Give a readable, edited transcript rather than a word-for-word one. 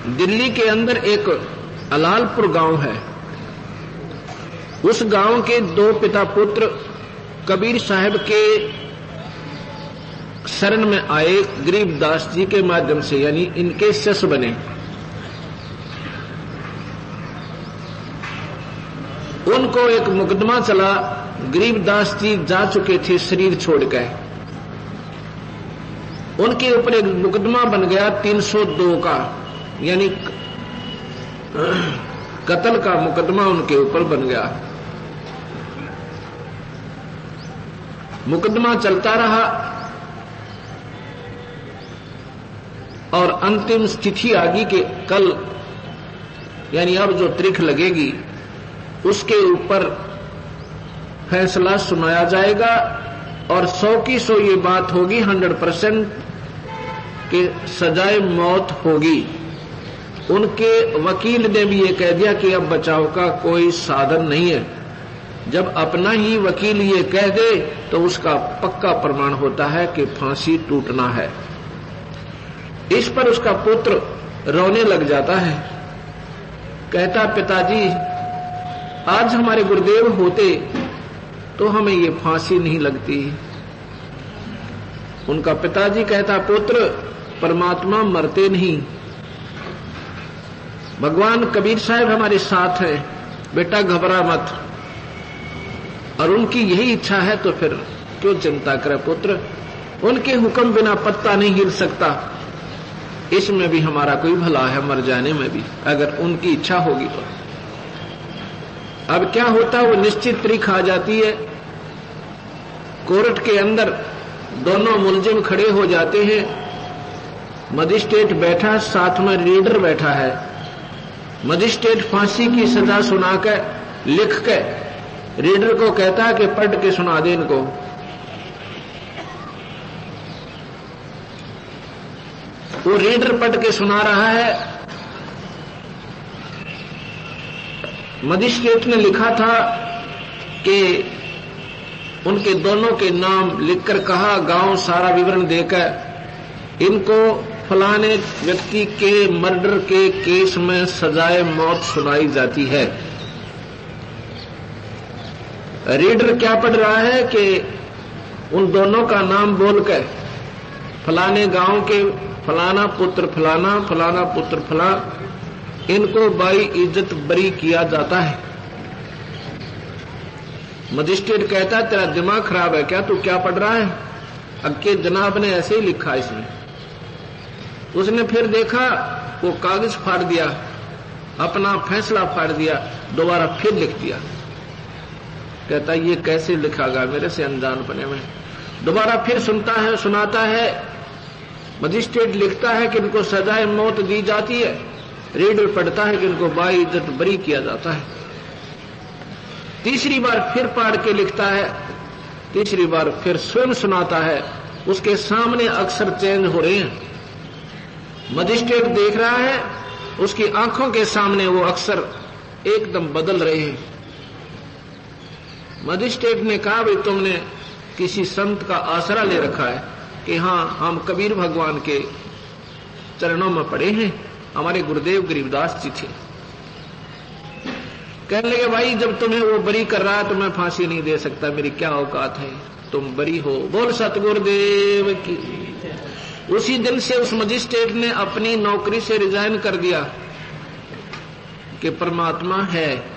दिल्ली के अंदर एक अलालपुर गांव है। उस गांव के दो पिता पुत्र कबीर साहब के शरण में आए, गरीबदास जी के माध्यम से, यानी इनके शिष्य बने। उनको एक मुकदमा चला, गरीबदास जी जा चुके थे शरीर छोड़कर। उनके ऊपर एक मुकदमा बन गया 302 का, यानी कत्ल का मुकदमा उनके ऊपर बन गया। मुकदमा चलता रहा और अंतिम तिथि आ गई कि कल, यानी अब जो तारीख लगेगी उसके ऊपर फैसला सुनाया जाएगा और 100 की 100 ये बात होगी, 100% कि सजाए मौत होगी। उनके वकील ने भी ये कह दिया कि अब बचाव का कोई साधन नहीं है। जब अपना ही वकील ये कह दे तो उसका पक्का प्रमाण होता है कि फांसी टूटना है। इस पर उसका पुत्र रोने लग जाता है, कहता पिताजी आज हमारे गुरुदेव होते तो हमें ये फांसी नहीं लगती। उनका पिताजी कहता पुत्र परमात्मा मरते नहीं, भगवान कबीर साहब हमारे साथ हैं, बेटा घबरा मत। और उनकी यही इच्छा है तो फिर क्यों चिंता करे पुत्र, उनके हुक्म बिना पत्ता नहीं हिल सकता। इसमें भी हमारा कोई भला है, मर जाने में भी, अगर उनकी इच्छा होगी तो। अब क्या होता है, वो निश्चित तारीख आ जाती है, कोर्ट के अंदर दोनों मुलजिम खड़े हो जाते हैं, मजिस्ट्रेट बैठा, साथ में रीडर बैठा है। मजिस्ट्रेट फांसी की सजा सुनाकर लिख के रीडर को कहता है कि पढ़ के सुना दे इनको। वो रीडर पढ़ के सुना रहा है। मजिस्ट्रेट ने लिखा था कि उनके दोनों के नाम लिखकर कहा, गांव सारा विवरण देकर इनको फलाने व्यक्ति के मर्डर के केस में सजाए मौत सुनाई जाती है। रीडर क्या पढ़ रहा है कि उन दोनों का नाम बोलकर फलाने गांव के फलाना पुत्र फलाना, फलाना पुत्र फला, इनको बाई इज्जत बरी किया जाता है। मजिस्ट्रेट कहता है तेरा दिमाग खराब है क्या, तू क्या पढ़ रहा है? अक्के जनाब ने ऐसे ही लिखा इसमें। उसने फिर देखा, वो कागज फाड़ दिया, अपना फैसला फाड़ दिया, दोबारा फिर लिख दिया। कहता ये कैसे लिखागा मेरे से अनजान बने में। दोबारा फिर सुनता है, सुनाता है। मजिस्ट्रेट लिखता है कि इनको सजाए मौत दी जाती है, रीडर पढ़ता है कि इनको बाई इज्जत बरी किया जाता है। तीसरी बार फिर पढ़ के लिखता है, तीसरी बार फिर स्वयं सुनाता है। उसके सामने अक्षर चेंज हो रहे हैं। मजिस्ट्रेट देख रहा है, उसकी आंखों के सामने वो अक्षर एकदम बदल रहे हैं। मजिस्ट्रेट ने कहा भाई तुमने किसी संत का आसरा ले रखा है कि हाँ हम कबीर भगवान के चरणों में पड़े हैं, हमारे गुरुदेव गरीबदास जी थे। कहने लगे भाई जब तुम्हें वो बरी कर रहा है तो मैं फांसी नहीं दे सकता, मेरी क्या औकात है, तुम बरी हो। बोल सतगुरुदेव की। उसी दिन से उस मजिस्ट्रेट ने अपनी नौकरी से रिजाइन कर दिया कि परमात्मा है,